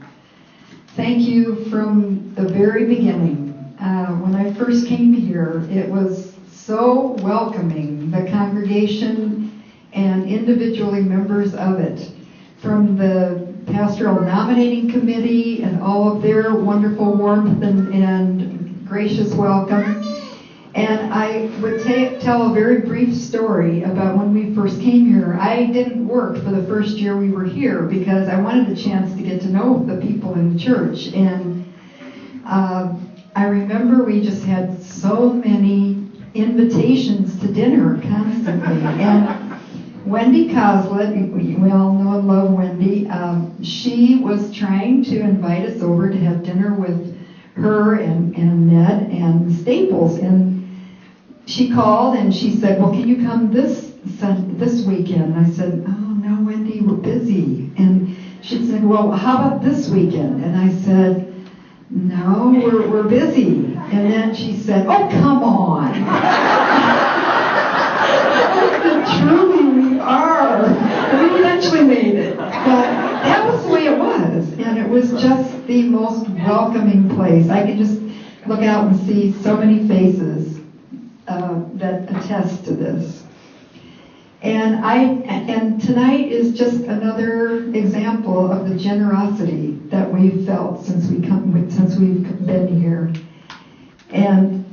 Thank you from the very beginning. When I first came here, it was so welcoming, the congregation and individually members of it, from the pastoral nominating committee and all of their wonderful warmth and gracious welcome. And I would tell a very brief story about when we first came here. I didn't work for the first year we were here because I wanted a chance to get to know the people in the church. And I remember we just had so many invitations to dinner constantly. And Wendy Coslett, we all know and love Wendy, she was trying to invite us over to have dinner with her and Ned and Staples. And she called and she said, well, can you come this weekend? And I said, oh, no, Wendy, we're busy. And she said, well, how about this weekend? And I said, no, we're busy. And then she said, oh, come on. Truly, we are. We eventually made it. But that was the way it was. And it was just the most welcoming place. I could just look out and see so many faces that attest to this. And tonight is just another example of the generosity that we've felt since we've been here. And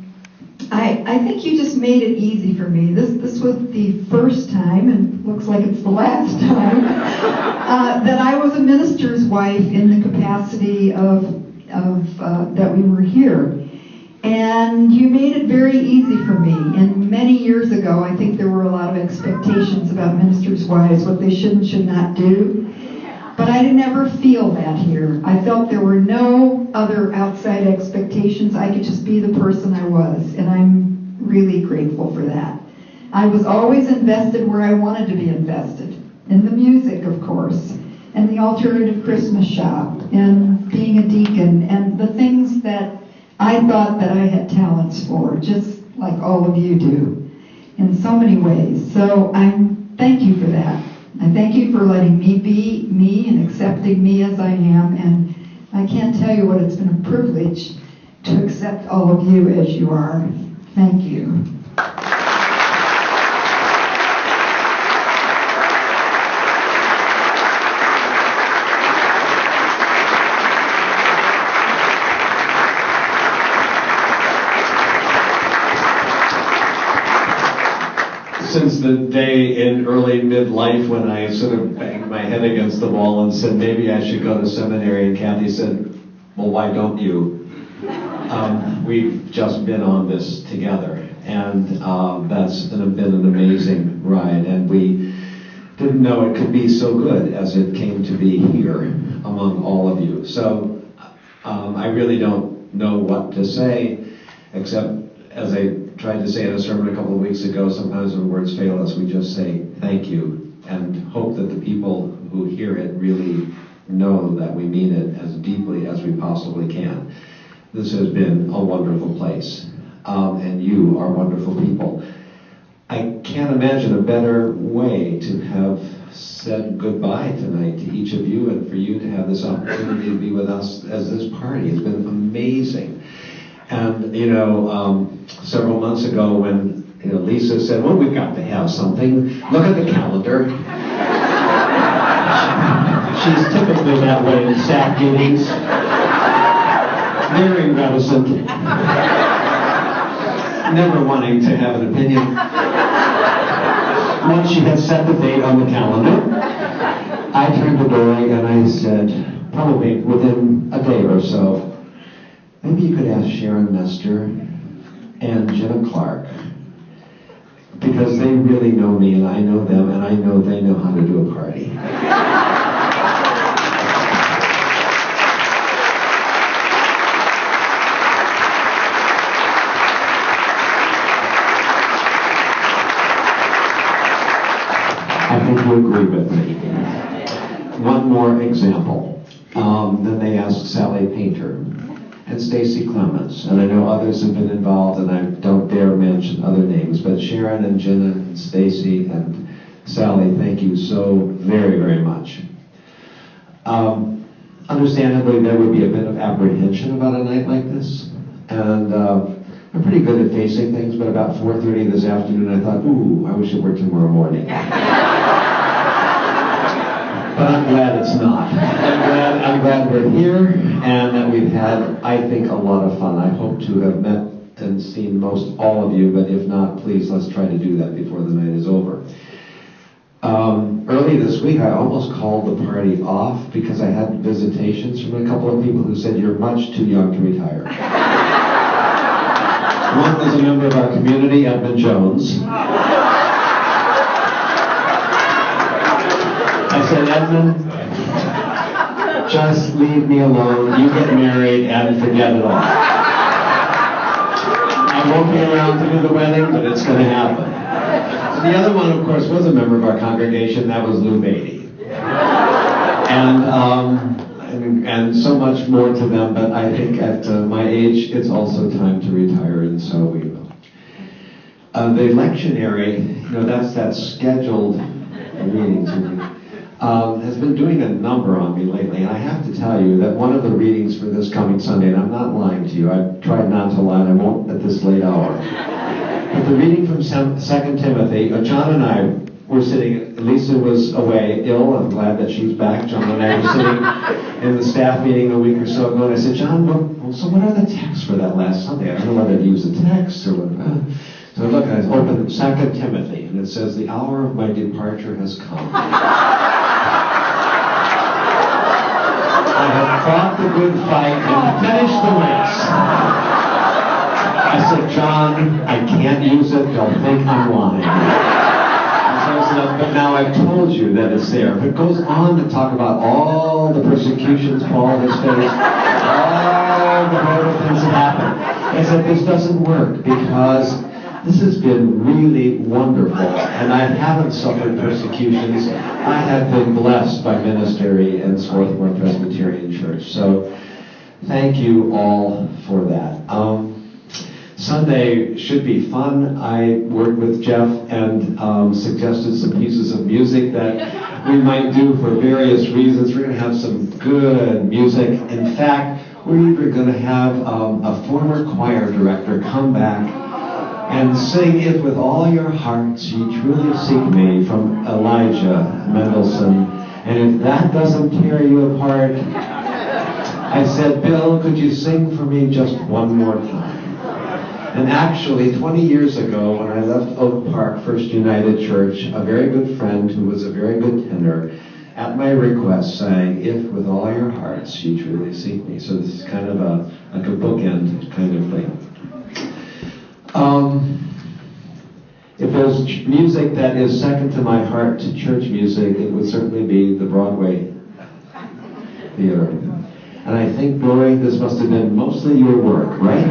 I think you just made it easy for me. This was the first time, and looks like it's the last time, that I was a minister's wife in the capacity of that we were here. And you made it very easy for me. And many years ago, I think there were a lot of expectations about ministers' wives, what they should and should not do. But I didn't ever feel that here. I felt there were no other outside expectations. I could just be the person I was. And I'm really grateful for that. I was always invested where I wanted to be invested. In the music, of course. And the alternative Christmas shop. And being a deacon. And the things that I thought that I had talents for, just like all of you do, in so many ways. So thank you for that. I thank you for letting me be me and accepting me as I am. And I can't tell you what it's been a privilege to accept all of you as you are. Thank you. Since the day in early midlife when I sort of banged my head against the wall and said maybe I should go to seminary, and Kathy said, well, why don't you? We've just been on this together, and that's been an amazing ride, and we didn't know it could be so good as it came to be here among all of you. So I really don't know what to say, except as I tried to say in a sermon a couple of weeks ago, sometimes when words fail us, we just say thank you and hope that the people who hear it really know that we mean it as deeply as we possibly can. This has been a wonderful place, and you are wonderful people. I can't imagine a better way to have said goodbye tonight to each of you and for you to have this opportunity to be with us as this party. It's been amazing. And, several months ago when Lisa said, well, we've got to have something. Look at the calendar. She's typically that way in staff meetings. Very reticent. Never wanting to have an opinion. Once she had set the date on the calendar, I turned to Dory and I said, probably within a day or so, maybe you could ask Sharon Nestor and Jenna Clark, because they really know me and I know them and I know they know how to do a party. I think you agree with me. One more example. Then they asked Sally Painter and Stacy Clements, and I know others have been involved, and I don't dare mention other names, but Sharon and Jenna and Stacy and Sally, thank you so very, very much. Understandably, there would be a bit of apprehension about a night like this, and I'm pretty good at facing things, but about 4:30 this afternoon, I thought, ooh, I wish it were tomorrow morning. But I'm glad it's not. I'm glad we're here and that we've had, I think, a lot of fun. I hope to have met and seen most all of you, but if not, please, let's try to do that before the night is over. Early this week, I almost called the party off because I had visitations from a couple of people who said, "You're much too young to retire." One was a member of our community, Edmund Jones. I said, "Edmund, just leave me alone. You get married and forget it all. I won't be around to do the wedding, but it's going to happen." The other one, of course, was a member of our congregation. That was Lou Beatty. And so much more to them, but I think at my age, it's also time to retire, and so we will. The lectionary, that's that scheduled reading to me, has been doing a number on me lately, and I have to tell you that one of the readings for this coming Sunday, and I'm not lying to you, I've tried not to lie, and I won't at this late hour. But the reading from 2 Timothy, John and I were sitting, Lisa was away, ill, I'm glad that she's back. John and I were sitting in the staff meeting a week or so ago, and I said, "John, so what are the texts for that last Sunday? I don't know whether to use the text or what." So I look, and I open 2 Timothy, and it says, "The hour of my departure has come. I have fought the good fight and finished the race." I said, "John, I can't use it. They'll think I'm lying." But now I've told you that it's there. But it goes on to talk about all the persecutions Paul has faced, all the horrible things that happen. I said, this doesn't work because this has been really wonderful, and I haven't suffered persecutions. I have been blessed by ministry in Swarthmore Presbyterian Church. So thank you all for that. Sunday should be fun. I worked with Jeff and suggested some pieces of music that we might do for various reasons. We're going to have some good music. In fact, we're even going to have a former choir director come back and sing "If With All Your Hearts Ye Truly Seek Me" from Elijah Mendelssohn. And if that doesn't tear you apart, I said, "Bill, could you sing for me just one more time?" And actually, 20 years ago, when I left Oak Park First United Church, a very good friend who was a very good tenor, at my request, sang "If With All Your Hearts Ye Truly Seek Me." So this is kind of like a bookend kind of thing. If there's music that is second to my heart to church music, it would certainly be the Broadway theater. And I think, Glory, this must have been mostly your work, right?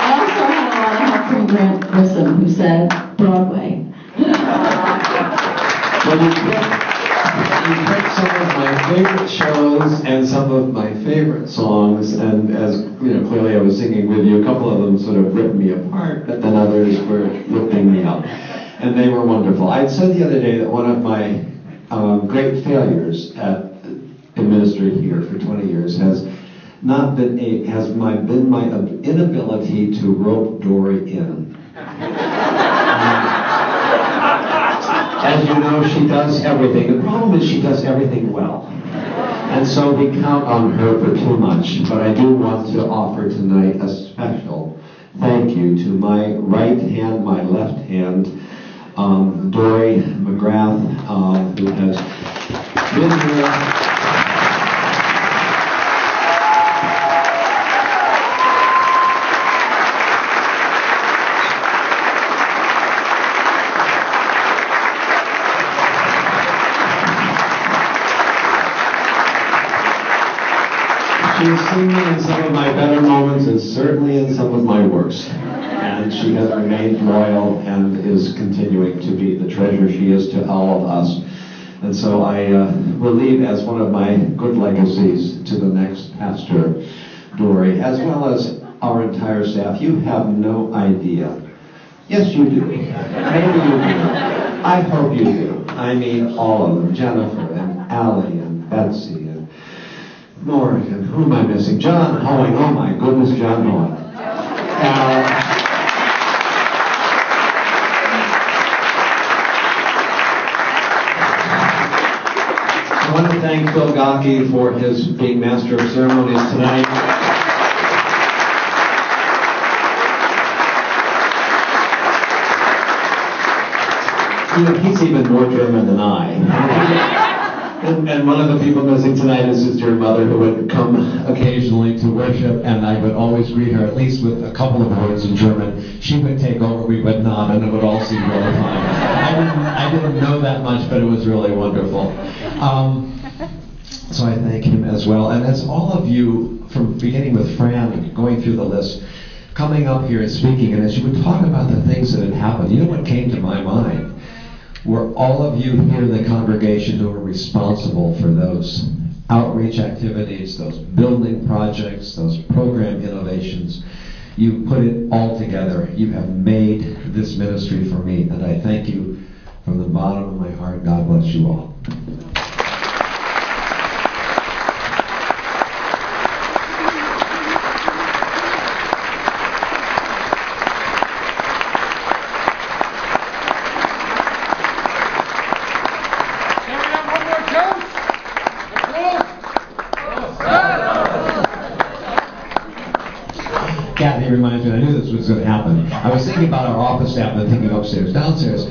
I also had a lot of help from Grant Grissom, who said Broadway. Well, you picked some of my favorite shows and some of my favorite songs, and as clearly I was singing with you, a couple of them sort of ripped me apart, but then others were lifting me up, and they were wonderful. I said the other day that one of my great failures in ministry here for 20 years has been my inability to rope Dory in. As you know, she does everything. The problem is she does everything well. And so we count on her for too much. But I do want to offer tonight a special thank you to my right hand, my left hand, Dory McGrath, who has been here. She's seen me in some of my better moments and certainly in some of my worst. And she has remained loyal and is continuing to be the treasure she is to all of us. And so I will leave as one of my good legacies to the next pastor, Dory, as well as our entire staff. You have no idea. Yes, you do. Maybe you do. I hope you do. I mean all of them. Jennifer and Allie and Betsy and Morgan, who am I missing? John Hoeing. Oh my goodness, John Hoeing. Phil Gocke for his being Master of Ceremonies tonight. He's even more German than I. And one of the people missing tonight is his dear mother, who would come occasionally to worship, and I would always greet her at least with a couple of words in German. She would take over, we would nod, and it would all seem really fine. I didn't know that much, but it was really wonderful. So I thank him as well. And as all of you, from beginning with Fran, going through the list, coming up here and speaking, and as you would talk about the things that had happened, you know what came to my mind? Were all of you here in the congregation who were responsible for those outreach activities, those building projects, those program innovations. You put it all together. You have made this ministry for me, and I thank you from the bottom of my heart. God bless you all. Kathy reminds me, I knew this was going to happen. I was thinking about our office staff and thinking upstairs, downstairs.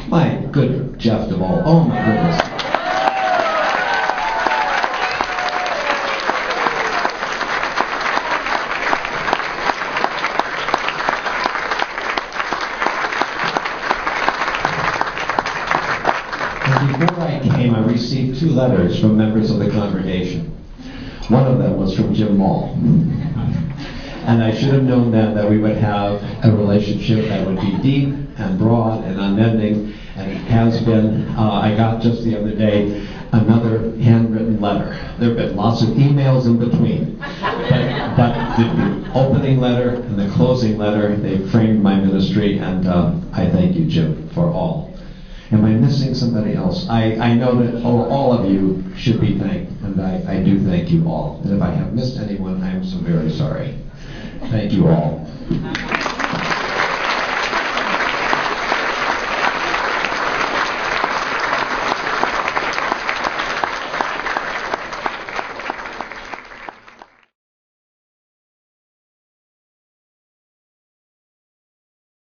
My good Jeff DeVol. Oh my goodness. And before I came, I received 2 letters from members of the congregation. One of them was from Jim Mall. And I should have known then that we would have a relationship that would be deep and broad and unending, and it has been. I got just the other day another handwritten letter. There have been lots of emails in between, but the opening letter and the closing letter, they framed my ministry, and I thank you, Jim, for all. Am I missing somebody else? I know that all of you should be thanked, and I do thank you all. And if I have missed anyone, I am so very sorry. Thank you all.